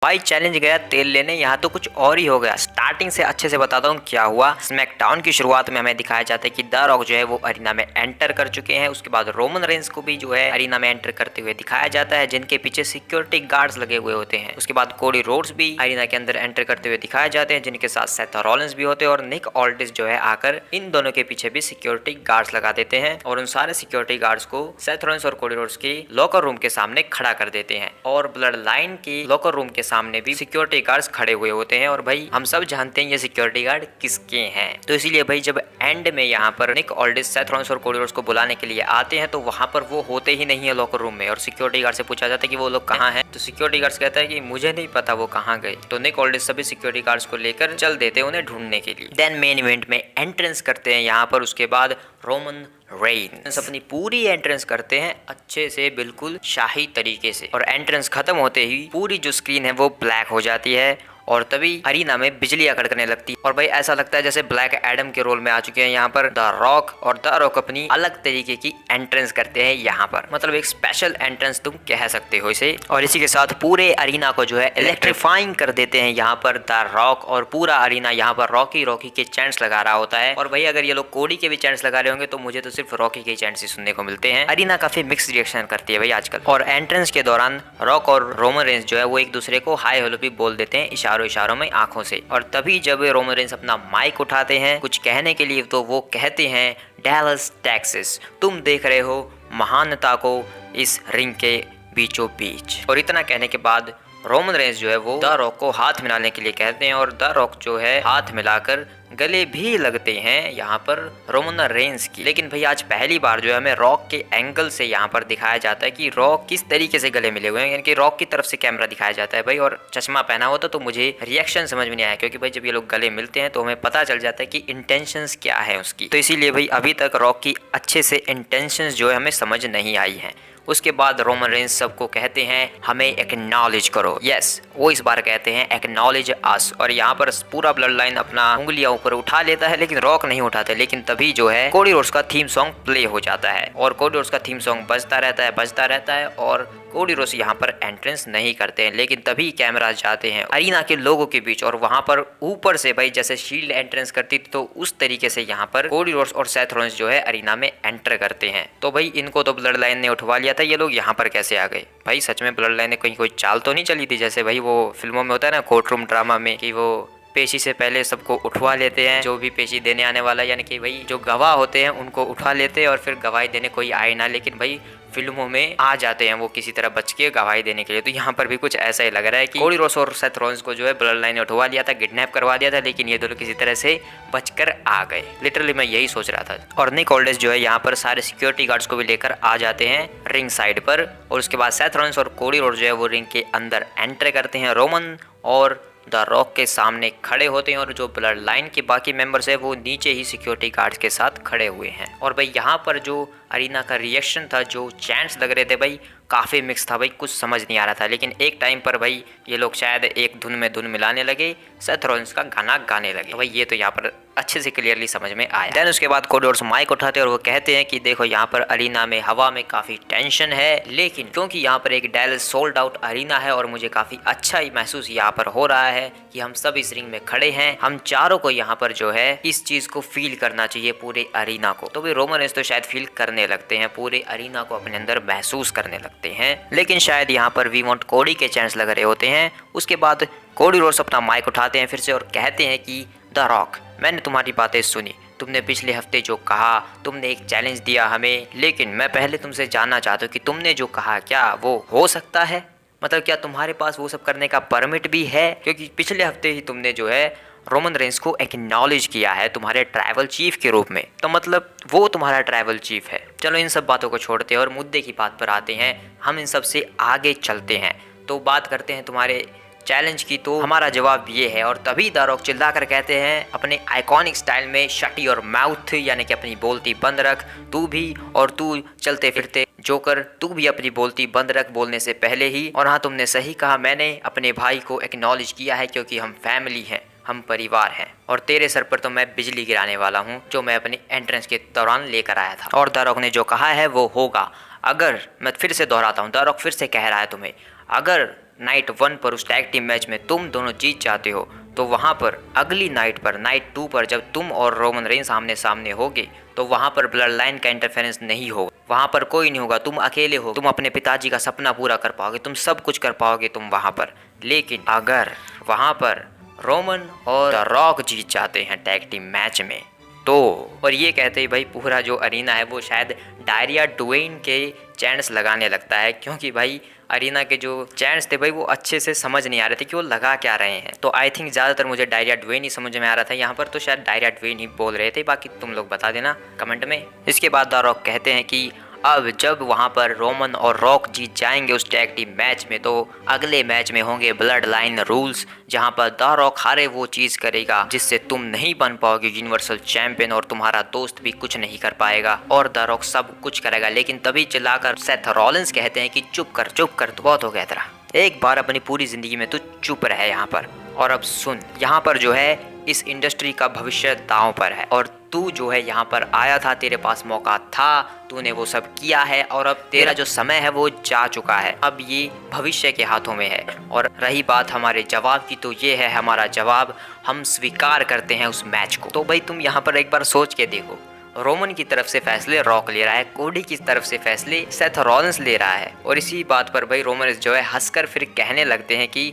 भाई चैलेंज गया तेल लेने, यहाँ तो कुछ और ही हो गया। स्टार्टिंग से अच्छे से बताता हूँ क्या हुआ। स्मैकडाउन की शुरुआत में हमें दिखाया जाता है कि द रॉक जो है वो अरीना में एंटर कर चुके हैं। उसके बाद रोमन रेंस को भी जो है अरीना में एंटर करते हुए दिखाया जाता है, जिनके पीछे सिक्योरिटी गार्ड्स लगे हुए होते हैं। उसके बाद कोडी रोड्स भी अरीना के अंदर एंटर करते हुए दिखाए जाते हैं, जिनके साथ सेथ रॉलिंस भी होते हैं और निक ऑल्टिस जो है आकर इन दोनों के पीछे भी सिक्योरिटी गार्ड्स लगा देते हैं और उन सारे सिक्योरिटी गार्ड्स को सेथ रॉलिंस और कोडी रोड्स की लॉकर रूम के सामने खड़ा कर देते हैं। और ब्लड लाइन की लॉकर रूम के सामने भी सिक्योरिटी गार्ड्स खड़े हुए होते हैं और भाई हम सब जानते हैं ये सिक्योरिटी गार्ड किसके हैं। तो इसीलिए भाई जब एंड में यहाँ पर निक ऑल्टिस सेथ रॉलिंस और कोडी रोड्स को बुलाने के लिए आते हैं तो वहां पर वो होते ही नहीं है लॉकर रूम में। और सिक्योरिटी गार्ड से पूछा जाता है कि वो लोग कहाँ हैं, तो सिक्योरिटी गार्ड्स कहता है कि मुझे नहीं पता वो कहाँ गए। तो निक ऑल्टिस सभी सिक्योरिटी गार्ड्स को लेकर चल देते हैं उन्हें ढूंढने के लिए। देन मेन इवेंट में एंट्रेंस करते हैं यहाँ पर। उसके बाद रोमन रेंस अपनी पूरी एंट्रेंस करते हैं अच्छे से, बिल्कुल शाही तरीके से। और एंट्रेंस खत्म होते ही पूरी जो स्क्रीन है वो ब्लैक हो जाती है और तभी अरीना में बिजलियां कड़कने लगती है। और भाई ऐसा लगता है जैसे ब्लैक एडम के रोल में आ चुके हैं यहाँ पर द रॉक। और द रॉक अपनी अलग तरीके की एंट्रेंस करते हैं यहाँ पर, मतलब एक स्पेशल एंट्रेंस तुम कह सकते हो इसे। और इसी के साथ पूरे अरीना को जो है इलेक्ट्रीफाइंग कर देते हैं यहाँ पर द रॉक। और पूरा अरीना यहाँ पर रॉकी रॉकी के चैंट्स लगा रहा होता है। और भाई अगर ये लोग कोडी के भी चैंट्स लगा रहे होंगे तो मुझे तो सिर्फ रॉकी के चैंट्स ही सुनने को मिलते हैं। अरीना काफी मिक्स रिएक्शन करती है भाई आजकल। और एंट्रेंस के दौरान रॉक और रोमन रेंस जो है वो एक दूसरे को हाय हेलो भी बोल देते हैं इशारों में, आंखों से। और तभी जब रोमन रेंस अपना माइक उठाते हैं कुछ कहने के लिए तो वो कहते हैं डैलस टेक्सास, तुम देख रहे हो महानता को इस रिंग के बीचों बीच। और इतना कहने के बाद रोमन रेंस जो है वो द रॉक को हाथ मिलाने के लिए कहते हैं और द रॉक जो है हाथ मिलाकर गले भी लगते हैं यहाँ पर रोमन रेंस की। लेकिन भाई आज पहली बार जो है हमें रॉक के एंगल से यहाँ पर दिखाया जाता है कि रॉक किस तरीके से गले मिले हुए हैं, यानी कि रॉक की तरफ से कैमरा दिखाया जाता है भाई। और चश्मा पहना होता तो मुझे रिएक्शन समझ में नहीं आया, क्योंकि भाई जब ये लोग गले मिलते हैं तो हमें पता चल जाता है कि इंटेंशंस क्या है उसकी। तो इसीलिए भाई अभी तक रॉक की अच्छे से इंटेंशंस जो है हमें समझ नहीं आई है। उसके बाद रोमन रेंस सबको कहते हैं हमें एक्नॉलेज करो। यस, वो इस बार कहते हैं एक्नॉलेज अस। और यहाँ पर पूरा ब्लड लाइन अपना उंगलियां ऊपर उठा लेता है लेकिन रॉक नहीं उठाते। लेकिन तभी जो है कोडी रोड्स का थीम सॉन्ग प्ले हो जाता है और कोडी रोड्स का थीम सॉन्ग बजता रहता है और कोडी रोड्स यहाँ पर एंट्रेंस नहीं करते हैं। लेकिन तभी कैमरा जाते हैं अरीना के लोगों के बीच और वहां पर ऊपर से भाई जैसे शील्ड एंट्रेंस करती थी तो उस तरीके से यहाँ पर कोडी रोड्स और सेथ रॉलिंस जो है अरीना में एंटर करते हैं। तो भाई इनको तो ब्लड लाइन ने उठवा लिया था, ये लोग यहाँ पर कैसे आ गए? भाई सच में ब्लड लाइन ने कहीं कोई चाल तो नहीं चली थी, जैसे भाई वो फिल्मों में होता है ना कोर्ट रूम ड्रामा में कि वो पेशी से पहले सबको उठवा लेते हैं, जो भी पेशी देने आने वाला यानी कि भाई जो गवाह होते हैं उनको उठवा लेते हैं और फिर गवाही देने कोई आए ना। लेकिन भाई फिल्मों में आ जाते हैं वो किसी तरह बच के गवाही देने के लिए। तो यहाँ पर भी कुछ ऐसा ही लग रहा है कि कोडी रोड्स और सेथ रॉलिंस को जो है ब्लड लाइन ने उठवा लिया था, किडनैप करवा दिया था, लेकिन ये दोनों किसी तरह से बचकर आ गए। लिटरली मैं यही सोच रहा था। और निक ऑल्टिस जो है यहाँ पर सारे सिक्योरिटी गार्ड्स को भी लेकर आ जाते हैं रिंग साइड पर। और उसके बाद सेथ रॉलिंस और कोडी रोड्स जो है वो रिंग के अंदर एंटर करते हैं। रोमन और द रॉक के सामने खड़े होते हैं और जो ब्लड लाइन के बाकी मेंबर्स है वो नीचे ही सिक्योरिटी गार्ड्स के साथ खड़े हुए हैं। और भाई यहाँ पर जो अरीना का रिएक्शन था, जो चैंट्स लग रहे थे भाई काफ़ी मिक्स था भाई, कुछ समझ नहीं आ रहा था। लेकिन एक टाइम पर भाई ये लोग शायद एक धुन में धुन मिलाने लगे, सेथ रॉलिंस का गाना गाने लगे। भाई ये तो यहाँ पर अच्छे से क्लियरली समझ में आया। देन उसके बाद कोडी रोड्स माइक उठाते हैं और वो कहते हैं कि देखो यहाँ पर अरीना में हवा में काफ़ी टेंशन है, लेकिन क्योंकि यहाँ पर एक डैलस सोल्ड आउट अरीना है और मुझे काफ़ी अच्छा ही महसूस यहाँ पर हो रहा है कि हम सब इस रिंग में खड़े हैं, हम चारों को यहाँ पर जो है इस चीज़ को फील करना चाहिए पूरे अरीना को। तो भाई रोमन रेंस तो शायद फील करने लगते हैं, पूरे अरीना को अपने अंदर महसूस करने लगते हैं। लेकिन शायद यहाँ पर वी वांट कोडी के चैंट्स लग रहे होते हैं। उसके बाद कोडी रोड्स अपना माइक उठाते हैं फिर से और कहते हैं कि द रॉक, मैंने तुम्हारी बातें सुनी, तुमने पिछले हफ्ते जो कहा, तुमने एक चैलेंज दिया हमें, लेकिन मैं पहले तुमसे जानना चाहता हूँ कि तुमने जो कहा क्या वो हो सकता है? मतलब क्या तुम्हारे पास वो सब करने का परमिट भी है? क्योंकि पिछले हफ्ते ही तुमने जो है रोमन रेंस को एक्नॉलेज किया है तुम्हारे ट्राइबल चीफ के रूप में, तो मतलब वो तुम्हारा ट्राइबल चीफ है। चलो इन सब बातों को छोड़ते हैं और मुद्दे की बात पर आते हैं। हम इन सब से आगे चलते हैं तो बात करते हैं तुम्हारे चैलेंज की। तो हमारा जवाब ये है। और तभी द रॉक चिल्लाकर कहते हैं अपने आइकॉनिक स्टाइल में, शट योर माउथ, यानी कि अपनी बोलती बंद रख, तू भी, और तू चलते फिरते जोकर, तू भी अपनी बोलती बंद रख बोलने से पहले ही। और हाँ, तुमने सही कहा, मैंने अपने भाई को एक्नॉलेज किया है क्योंकि हम फैमिली हैं, हम परिवार हैं। और तेरे सर पर तो मैं बिजली गिराने वाला हूँ, जो मैं अपनी एंट्रेंस के दौरान लेकर आया था। और द रॉक ने जो कहा है वो होगा। अगर मैं फिर से दोहराता हूँ, द रॉक फिर से कह रहा है तुम्हें, अगर नाइट 1 पर उस टैग टीम मैच में तुम दोनों जीत जाते हो, तो वहां पर अगली नाइट पर नाइट 2 पर जब तुम और रोमन रेंस आमने सामने होगे तो वहां पर ब्लड लाइन का इंटरफेरेंस नहीं होगा, वहां पर कोई नहीं होगा, तुम अकेले हो, तुम अपने पिताजी का सपना पूरा कर पाओगे, तुम सब कुछ कर पाओगे तुम वहां पर। लेकिन अगर वहां पर रोमन और द रॉक जीत जाते हैं टैग टीम मैच में तो, और ये कहते ही भाई पूरा जो अरीना है वो शायद डायरिया ड्वेन के चैंट्स लगाने लगता है, क्योंकि भाई अरीना के जो चैंट्स थे भाई वो अच्छे से समझ नहीं आ रहे थे कि वो लगा क्या रहे हैं। तो आई थिंक ज़्यादातर मुझे डायरिया ड्वेन ही समझ में आ रहा था यहाँ पर, तो शायद डायरिया ड्वेन ही बोल रहे थे, बाकी तुम लोग बता देना कमेंट में। इसके बाद द रॉक कहते हैं कि अब जब वहां पर रोमन और रॉक जीत जाएंगे उस टैग टीम मैच में तो अगले मैच में होंगे ब्लड लाइन रूल्स, जहां पर द रॉक हारे वो चीज करेगा जिससे तुम नहीं बन पाओगे यूनिवर्सल चैंपियन और तुम्हारा दोस्त भी कुछ नहीं कर पाएगा, और द रॉक सब कुछ करेगा। लेकिन तभी चिल्लाकर सेथ रॉलिंस कहते हैं कि चुप कर तो बहुत हो गया तेरा, एक बार अपनी पूरी जिंदगी में तू चुप रहे यहाँ पर। और अब सुन, यहाँ पर जो है इस इंडस्ट्री का भविष्य दांव पर है और तू जो है यहाँ पर आया था, तेरे पास मौका था, तूने वो सब किया है और अब तेरा जो समय है वो जा चुका है, अब ये भविष्य के हाथों में है। और रही बात हमारे जवाब की, तो ये है हमारा जवाब, हम स्वीकार करते हैं उस मैच को। तो भाई तुम यहाँ पर एक बार सोच के देखो, रोमन की तरफ से फैसले रॉक ले रहा है, कोडी की तरफ से फैसले सेथ रॉलिंस ले रहा है, और इसी बात पर भाई रोमन जो है हंसकर फिर कहने लगते हैं कि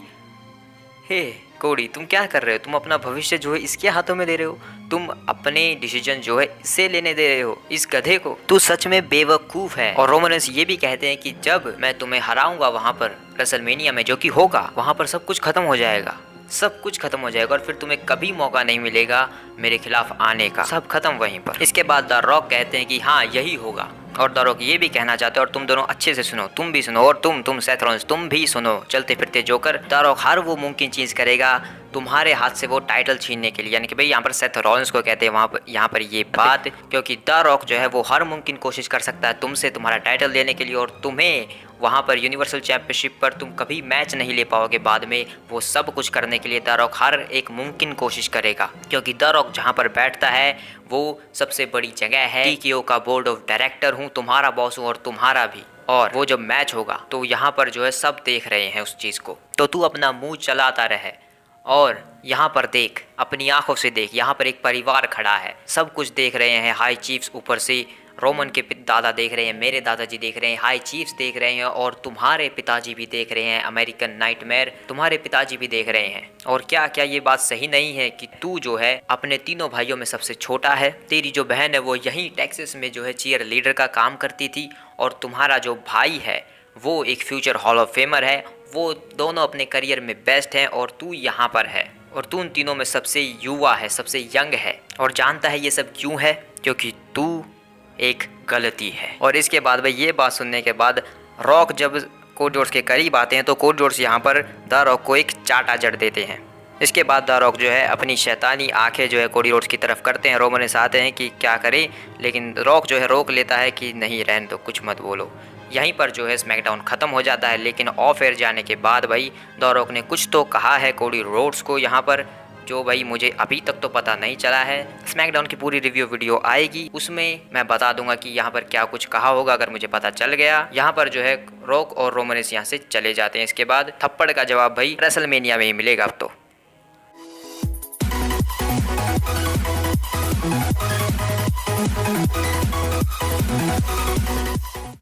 हे कोडी तुम क्या कर रहे हो, तुम अपना भविष्य जो है इसके हाथों में दे रहे हो, तुम अपने डिसीजन जो है इसे लेने दे रहे हो, इस गधे को, तू सच में बेवकूफ है। और रोमनस ये भी कहते हैं कि जब मैं तुम्हें हराऊंगा वहां पर रेसलमेनिया में, जो कि होगा, वहां पर सब कुछ खत्म हो जाएगा, सब कुछ खत्म हो जाएगा और फिर तुम्हें कभी मौका नहीं मिलेगा मेरे खिलाफ आने का, सब खत्म वहीं पर। इसके बाद द रॉक कहते हैं कि हाँ यही होगा, और द रॉक ये भी कहना चाहते हैं, और तुम दोनों अच्छे से सुनो, तुम भी सुनो और तुम सेथ रॉलिंस तुम भी सुनो, चलते फिरते जोकर, द रॉक हर वो मुमकिन चीज करेगा तुम्हारे हाथ से वो टाइटल छीनने के लिए, यानी कि भाई यहाँ पर सेथ रॉलिंस को कहते हैं वहाँ पर यहाँ पर ये बात, क्योंकि द रॉक जो है वो हर मुमकिन कोशिश कर सकता है तुमसे तुम्हारा टाइटल लेने के लिए, और तुम्हें वहाँ पर यूनिवर्सल चैंपियनशिप पर तुम कभी मैच नहीं ले पाओगे बाद में, वो सब कुछ करने के लिए द रॉक हर एक मुमकिन कोशिश करेगा, क्योंकि द रॉक जहाँ पर बैठता है वो सबसे बड़ी जगह है, टीकेओ का बोर्ड ऑफ डायरेक्टर हूँ, तुम्हारा बॉस हूँ और तुम्हारा भी, और वो जब मैच होगा तो यहाँ पर जो है सब देख रहे हैं उस चीज़ को, तो तू अपना मुंह चलाता रहे और यहाँ पर देख, अपनी आंखों से देख, यहाँ पर एक परिवार खड़ा है, सब कुछ देख रहे हैं, हाई चीफ्स ऊपर से रोमन के दादा देख रहे हैं, मेरे दादाजी देख रहे हैं, हाई चीफ्स देख रहे हैं, और तुम्हारे पिताजी भी देख रहे हैं, अमेरिकन नाइटमेयर तुम्हारे पिताजी भी देख रहे हैं। और क्या क्या ये बात सही नहीं है कि तू जो है अपने तीनों भाइयों में सबसे छोटा है, तेरी जो बहन है वो यहीं टेक्सास में जो है चीयर लीडर का काम करती थी, और तुम्हारा जो भाई है वो एक फ्यूचर हॉल ऑफ फेमर है, वो दोनों अपने करियर में बेस्ट हैं और तू यहाँ पर है, और तू उन तीनों में सबसे युवा है, सबसे यंग है, और जानता है ये सब क्यों है, क्योंकि तू एक गलती है। और इसके बाद भाई ये बात सुनने के बाद रॉक जब कोड जोर्स के करीब आते हैं तो कोड जोर्स यहाँ पर द रॉक को एक चाटा जड़ देते हैं। इसके बाद द रॉक जो है अपनी शैतानी आंखें जो है कोडी रोड्स की तरफ करते हैं, रोमन चाहते हैं कि क्या करे, लेकिन रॉक जो है रोक लेता है कि नहीं रहने दो, कुछ मत बोलो। यहीं पर जो है स्मैकडाउन खत्म हो जाता है, लेकिन ऑफ एयर जाने के बाद भाई द रॉक ने कुछ तो कहा है कोडी रोड्स को यहाँ पर, जो भाई मुझे अभी तक तो पता नहीं चला है। स्मैकडाउन की पूरी रिव्यू वीडियो आएगी, उसमें मैं बता दूंगा कि यहाँ पर क्या कुछ कहा होगा, अगर मुझे पता चल गया। यहाँ पर जो है रॉक और रोमन यहाँ से चले जाते हैं। इसके बाद थप्पड़ का जवाब भाई रेसलमेनिया में ही मिलेगा अब तो।